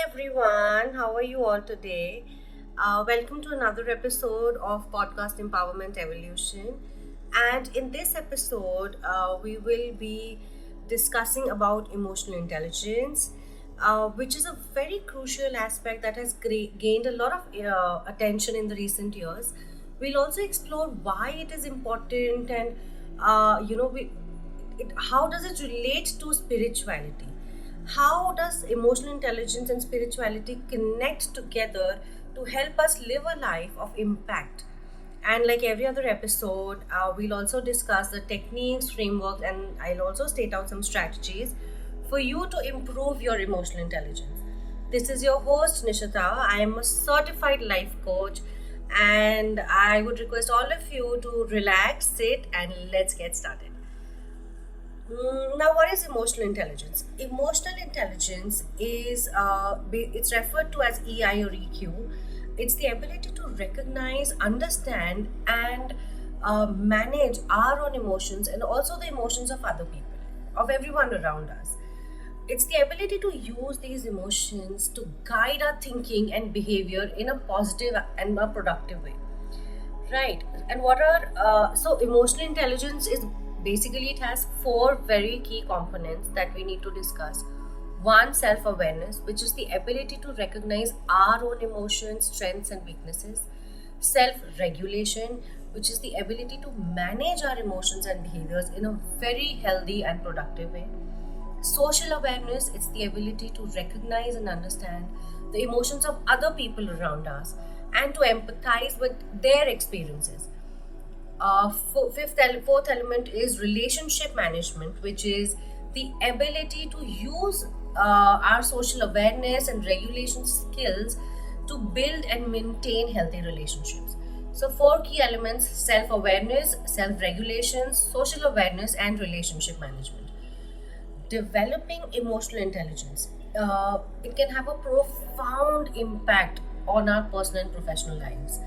everyone, how are you all today? Welcome to another episode of Podcast Empowerment Evolution. And in this episode, we will be discussing about emotional intelligence, which is a very crucial aspect that has gained a lot of attention in the recent years. We'll also explore why it is important and, how does it relate to spirituality. How does emotional intelligence and spirituality connect together to help us live a life of impact? And like every other episode, we'll also discuss the techniques, frameworks, and I'll also state out some strategies for you to improve your emotional intelligence. This is your host, Nishita. I am a certified life coach, and I would request all of you to relax, sit, and let's get started. Now, what is emotional intelligence? Emotional intelligence is it's referred to as EI or EQ. It's the ability to recognize, understand, and manage our own emotions and also the emotions of other people, of everyone around us. It's the ability to use these emotions to guide our thinking and behavior in a positive and a productive way. Right. And what are so emotional intelligence is basically it has four very key components that we need to discuss. One, self awareness, which is the ability to recognize our own emotions, strengths, and weaknesses. Self regulation, which is the ability to manage our emotions and behaviors in a very healthy and productive way. Social awareness, it's the ability to recognize and understand the emotions of other people around us and to empathize with their experiences. Fourth element is relationship management, which is the ability to use our social awareness and regulation skills to build and maintain healthy relationships. So, four key elements: self awareness, self regulation, social awareness, and relationship management. Developing emotional intelligence, it can have a profound impact on our personal and professional lives.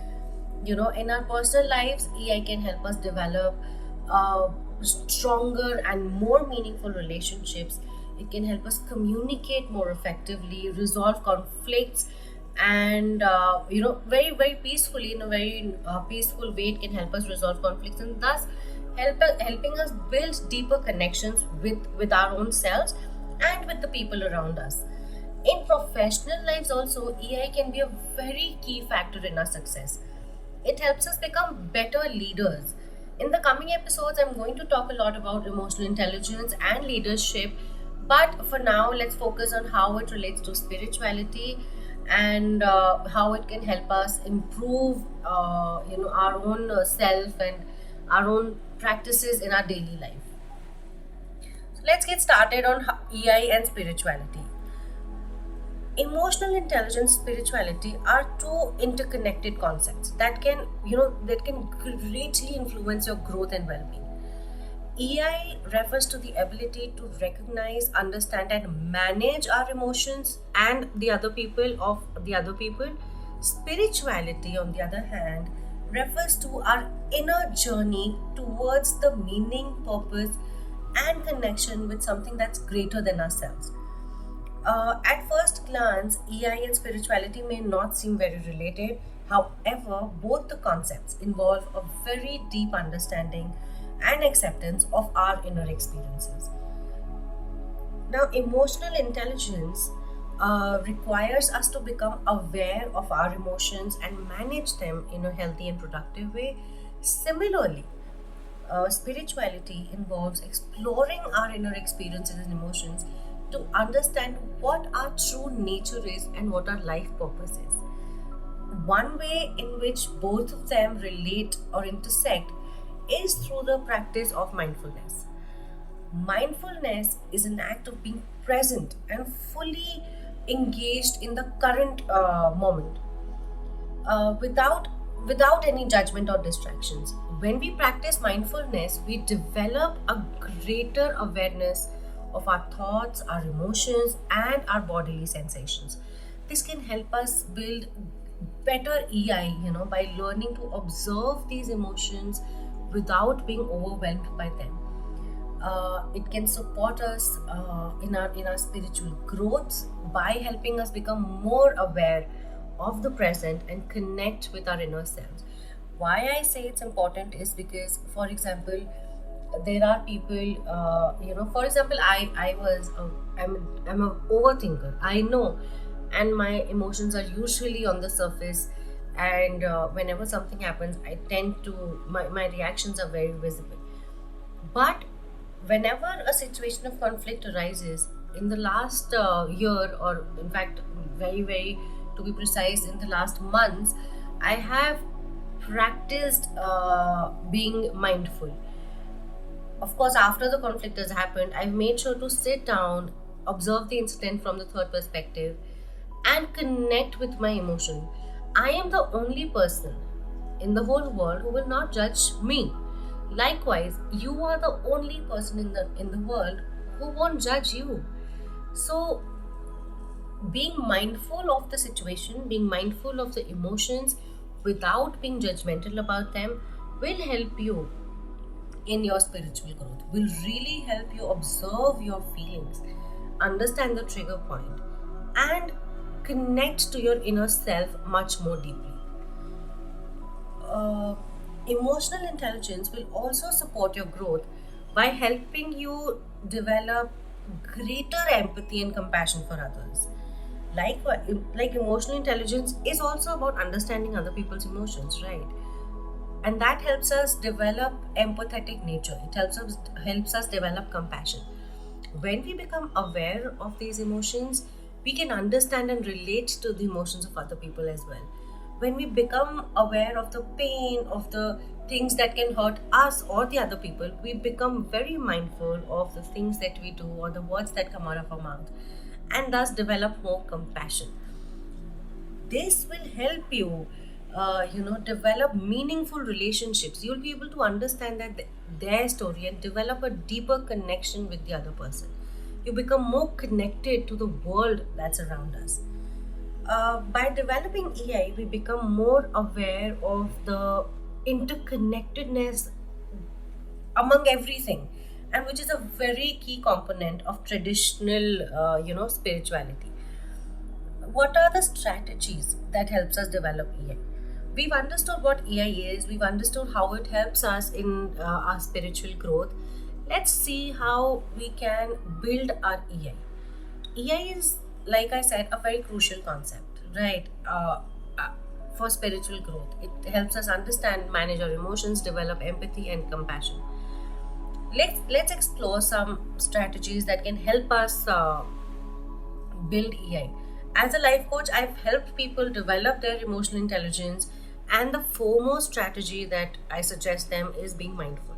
In our personal lives, EI can help us develop stronger and more meaningful relationships. It can help us communicate more effectively, resolve conflicts, and very very peacefully, in a very peaceful way. It can help us resolve conflicts and thus helping us build deeper connections with our own selves and with the people around us. In professional lives also, EI can be a very key factor in our success. It helps us become better leaders. In the coming episodes, I'm going to talk a lot about emotional intelligence and leadership, but for now, let's focus on how it relates to spirituality and how it can help us improve, our own self and our own practices in our daily life. So let's get started on EI and spirituality. Emotional intelligence, spirituality are two interconnected concepts that can greatly influence your growth and well-being. EI refers to the ability to recognize, understand, and manage our emotions and the other people. Spirituality, on the other hand, refers to our inner journey towards the meaning, purpose, and connection with something that's greater than ourselves. At first glance, EI and spirituality may not seem very related. However, both the concepts involve a very deep understanding and acceptance of our inner experiences. Now, emotional intelligence requires us to become aware of our emotions and manage them in a healthy and productive way. Similarly, spirituality involves exploring our inner experiences and emotions to understand what our true nature is and what our life purpose is. One way in which both of them relate or intersect is through the practice of mindfulness. Mindfulness is an act of being present and fully engaged in the current moment, without any judgment or distractions. When we practice mindfulness, we develop a greater awareness of our thoughts, our emotions, and our bodily sensations. This can help us build better EI, by learning to observe these emotions without being overwhelmed by them. It can support us in our spiritual growth by helping us become more aware of the present and connect with our inner selves. Why I say it's important is because, for example, there are people, for example, I'm a overthinker, I know, and my emotions are usually on the surface, and whenever something happens, I tend to my reactions are very visible. But whenever a situation of conflict arises, in the last year, or in fact, very, very to be precise, in the last months, I have practiced being mindful. Of course, after the conflict has happened, I've made sure to sit down, observe the incident from the third perspective, and connect with my emotion. I am the only person in the whole world who will not judge me. Likewise, you are the only person in the world who won't judge you. So, being mindful of the situation, being mindful of the emotions without being judgmental about them will help you in your spiritual growth, will really help you observe your feelings, understand the trigger point, and connect to your inner self much more deeply. uh, Emotional intelligence will also support your growth by helping you develop greater empathy and compassion for others. Like emotional intelligence is also about understanding other people's emotions, right? And that helps us develop empathetic nature. It helps us develop compassion. When we become aware of these emotions, we can understand and relate to the emotions of other people as well. When we become aware of the pain, of the things that can hurt us or the other people, we become very mindful of the things that we do or the words that come out of our mouth, and thus develop more compassion. This will help you develop meaningful relationships. You'll be able to understand their story and develop a deeper connection with the other person. You become more connected to the world that's around us. By developing EI, we become more aware of the interconnectedness among everything, and which is a very key component of traditional spirituality. What are the strategies that helps us develop EI? We've understood what EI is, we've understood how it helps us in our spiritual growth. Let's see how we can build our EI. EI is, like I said, a very crucial concept, right? For spiritual growth, it helps us understand, manage our emotions, develop empathy and compassion. Let's explore some strategies that can help us build EI. As a life coach, I've helped people develop their emotional intelligence, and the foremost strategy that I suggest them is being mindful.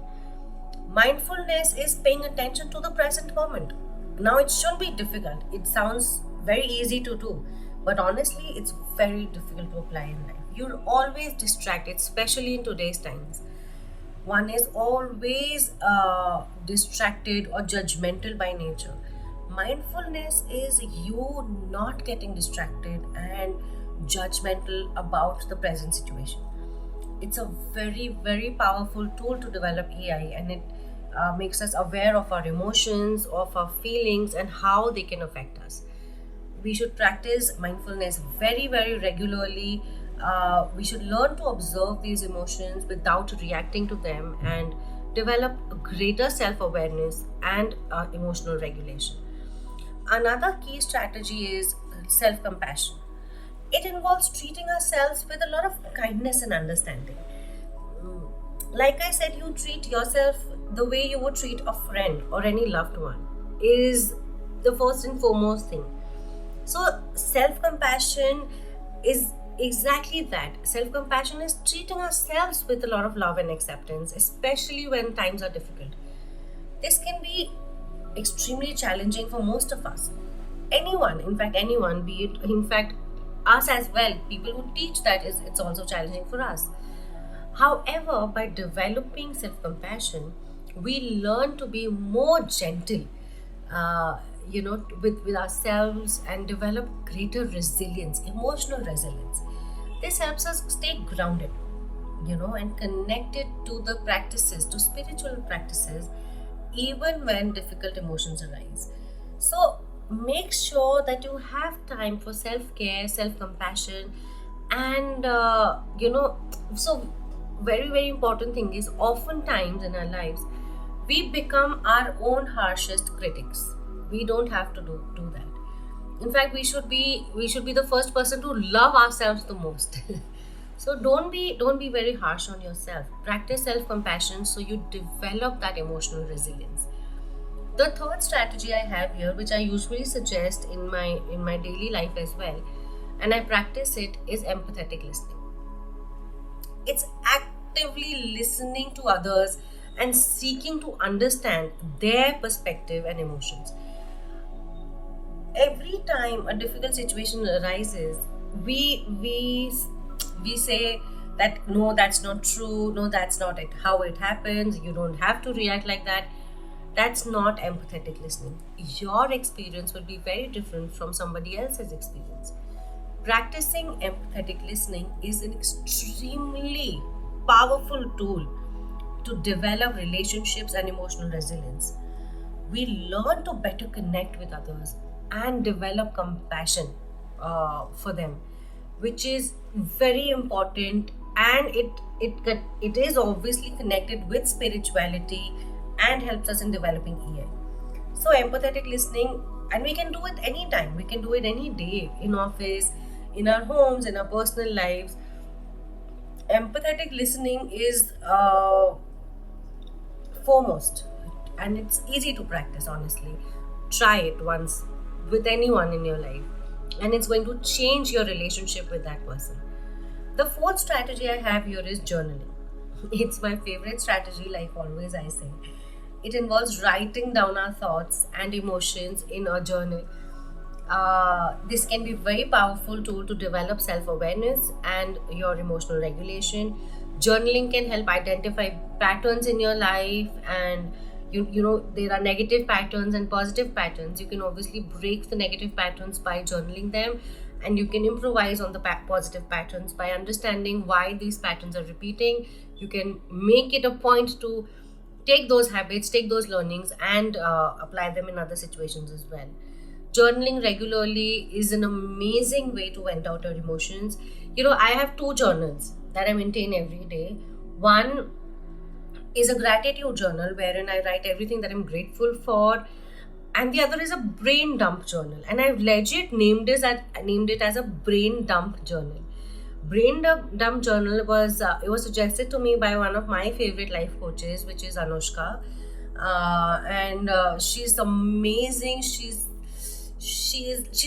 Mindfulness is paying attention to the present moment. Now, it shouldn't be difficult. It sounds very easy to do, but honestly, it's very difficult to apply in life. You're always distracted, especially in today's times. One is always distracted or judgmental by nature. Mindfulness is you not getting distracted and judgmental about the present situation. It's a very, very powerful tool to develop AI, and it makes us aware of our emotions, of our feelings, and how they can affect us. We should practice mindfulness very, very regularly. We should learn to observe these emotions without reacting to them and develop a greater self awareness and emotional regulation. Another key strategy is self compassion. It involves treating ourselves with a lot of kindness and understanding. Mm, Like I said, you treat yourself the way you would treat a friend or any loved one, is the first and foremost thing. So, self compassion is exactly that. Self compassion is treating ourselves with a lot of love and acceptance, especially when times are difficult. This can be extremely challenging for most of us. Anyone, in fact, anyone, be it, in fact, us as well, people who teach that is it's also challenging for us. However, by developing self compassion, we learn to be more gentle, with ourselves, and develop greater resilience, emotional resilience. This helps us stay grounded, and connected to the practices, to spiritual practices, even when difficult emotions arise. So make sure that you have time for self-care, self-compassion, and so very, very important thing is, oftentimes in our lives we become our own harshest critics. We don't have to do that. In fact, we should be the first person to love ourselves the most. So don't be very harsh on yourself. Practice self compassion so you develop that emotional resilience. The third strategy I have here, which I usually suggest in my daily life as well, and I practice it, is empathetic listening. It's actively listening to others and seeking to understand their perspective and emotions. Every time a difficult situation arises, we say that no, that's not true, no, that's not it, how it happens, you don't have to react like that. That's not empathetic listening. Your experience will be very different from somebody else's experience. Practicing empathetic listening is an extremely powerful tool to develop relationships and emotional resilience. We learn to better connect with others and develop compassion for them, which is very important. And it is obviously connected with spirituality and helps us in developing EI. So empathetic listening, and we can do it anytime. We can do it any day, in office, in our homes, in our personal lives. Empathetic listening is foremost, and it's easy to practice, honestly. Try it once with anyone in your life, and it's going to change your relationship with that person. The fourth strategy I have here is journaling. It's my favorite strategy, like always I say. It involves writing down our thoughts and emotions in a journal. This can be very powerful tool to develop self-awareness and your emotional regulation. Journaling can help identify patterns in your life, and you know there are negative patterns and positive patterns. You can obviously break the negative patterns by journaling them, and you can improvise on the positive patterns by understanding why these patterns are repeating. You can make it a point to take those habits, take those learnings, and apply them in other situations as well. Journaling regularly is an amazing way to vent out your emotions. I have two journals that I maintain every day. One is a gratitude journal wherein I write everything that I'm grateful for, and the other is a brain dump journal. And I've legit named it as a brain dump journal. Brain dump journal was suggested to me by one of my favorite life coaches, which is Anushka, and she's amazing. She's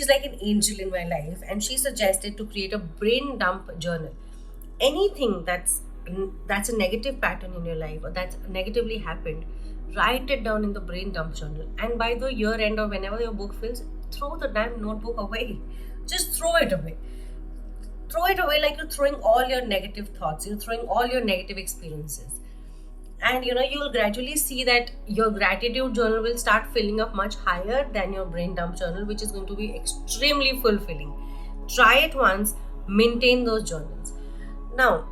like an angel in my life, and she suggested to create a brain dump journal. Anything that's a negative pattern in your life, or that's negatively happened, write it down in the brain dump journal, and by the year end or whenever your book fills, throw the damn notebook away. Just throw it away like you're throwing all your negative thoughts, you're throwing all your negative experiences. And you'll gradually see that your gratitude journal will start filling up much higher than your brain dump journal, which is going to be extremely fulfilling. Try it once, maintain those journals. Now,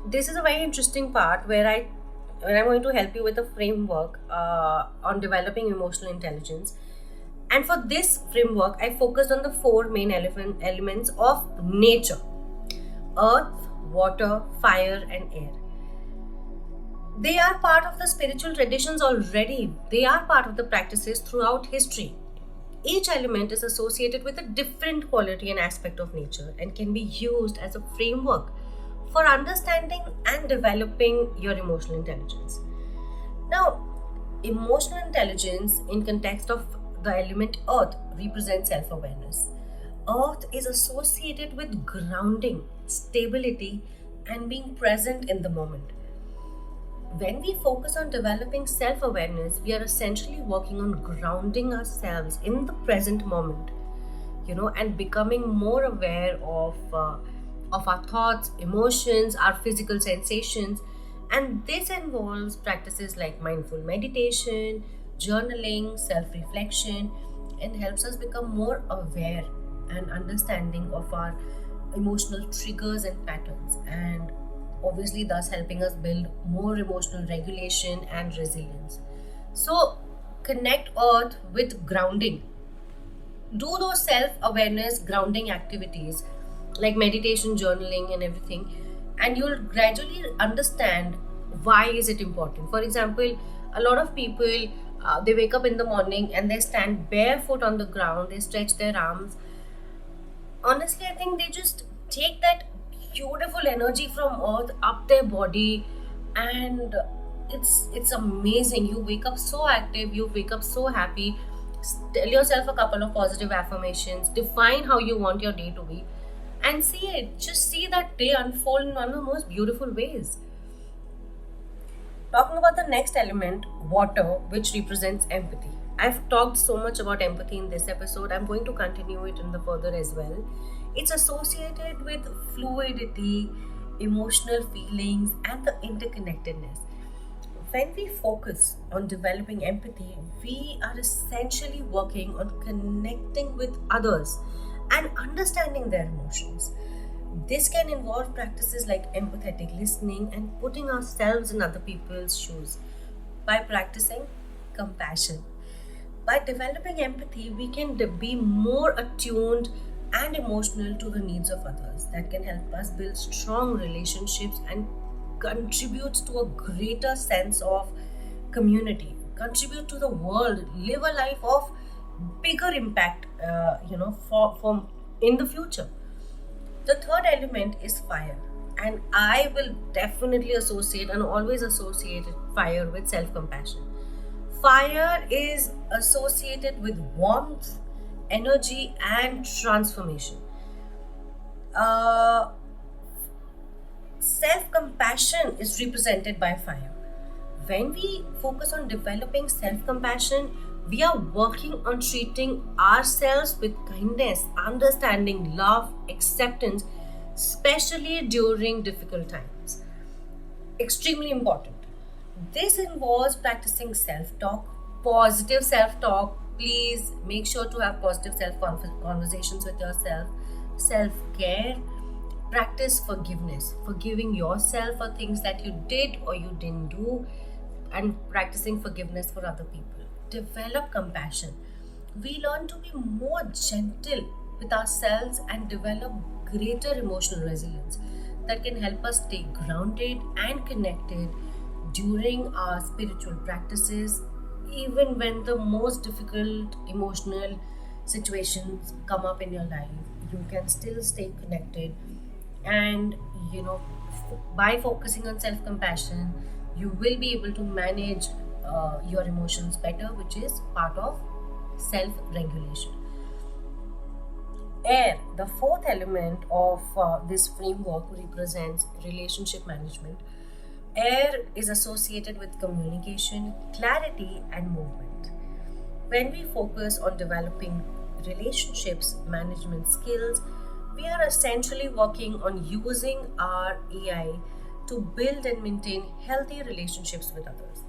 this is a very interesting part where I'm going to help you with a framework on developing emotional intelligence. And for this framework, I focused on the four main elements of nature: earth, water, fire, and air. They are part of the spiritual traditions already, they are part of the practices throughout history. Each element is associated with a different quality and aspect of nature and can be used as a framework for understanding and developing your emotional intelligence. Now, emotional intelligence in context of the element earth represents self-awareness. Earth is associated with grounding, stability, and being present in the moment. When we focus on developing self awareness, we are essentially working on grounding ourselves in the present moment, and becoming more aware of our thoughts, emotions, our physical sensations. And this involves practices like mindful meditation, journaling, self reflection, and helps us become more aware and understanding of our emotional triggers and patterns, and obviously thus helping us build more emotional regulation and resilience. So connect earth with grounding. Do those self-awareness grounding activities like meditation, journaling and everything, and you'll gradually understand why is it important. For example, a lot of people, they wake up in the morning and they stand barefoot on the ground, they stretch their arms. Honestly, I think they just take that beautiful energy from earth up their body, and it's amazing. You wake up so active, you wake up so happy. Tell yourself a couple of positive affirmations, define how you want your day to be, and see it, just see that day unfold in one of the most beautiful ways. Talking about the next element, water, which represents empathy. I've talked so much about empathy in this episode. I'm going to continue it in the further as well. It's associated with fluidity, emotional feelings, and the interconnectedness. When we focus on developing empathy, we are essentially working on connecting with others and understanding their emotions. This can involve practices like empathetic listening and putting ourselves in other people's shoes. By practicing compassion, by developing empathy, we can be more attuned and emotional to the needs of others. That can help us build strong relationships and contribute to a greater sense of community, contribute to the world, live a life of bigger impact, for in the future. The third element is fire, and I will definitely associate and always associate fire with self compassion. Fire is associated with warmth, energy, and transformation. Uh, Self compassion is represented by fire. When we focus on developing self compassion, we are working on treating ourselves with kindness, understanding, love, acceptance, especially during difficult times. Extremely important. This involves practicing self talk, positive self talk. Please make sure to have positive self conversations with yourself, self care. Practice forgiveness, forgiving yourself for things that you did or you didn't do, and practicing forgiveness for other people. Develop compassion. We learn to be more gentle with ourselves and develop greater emotional resilience that can help us stay grounded and connected during our spiritual practices, even when the most difficult emotional situations come up in your life. You can still stay connected, and you know by focusing on self compassion, you will be able to manage your emotions better, which is part of self regulation. Air, the fourth element of this framework, represents relationship management. Air is associated with communication, clarity, and movement. When we focus on developing relationships management skills, we are essentially working on using our AI to build and maintain healthy relationships with others.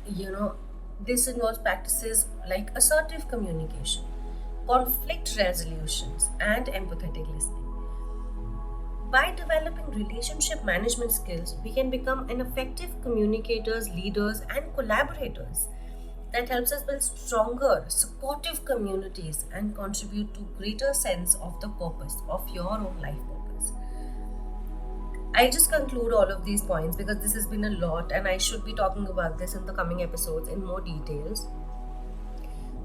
You know, this involves practices like assertive communication, conflict resolutions, and empathetic listening. By developing relationship management skills, we can become an effective communicators, leaders, and collaborators. That helps us build stronger, supportive communities and contribute to greater sense of the purpose of your own life purpose. I just conclude all of these points because this has been a lot and I should be talking about this in the coming episodes in more details.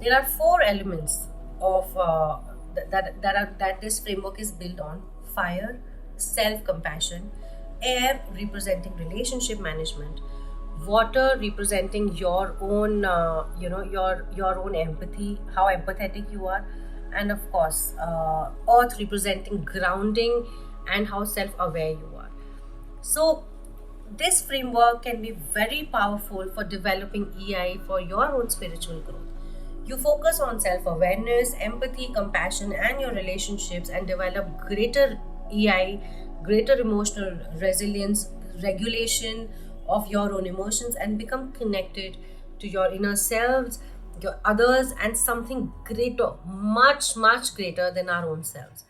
There are four elements of that this framework is built on: fire, self-compassion; air, representing relationship management; water, representing your own, your own empathy, how empathetic you are; and of course, earth, representing grounding and how self-aware you are. So this framework can be very powerful for developing EI for your own spiritual growth. You focus on self awareness, empathy, compassion, and your relationships, and develop greater EI, greater emotional resilience, regulation of your own emotions, and become connected to your inner selves, your others, and something greater, much, much greater than our own selves.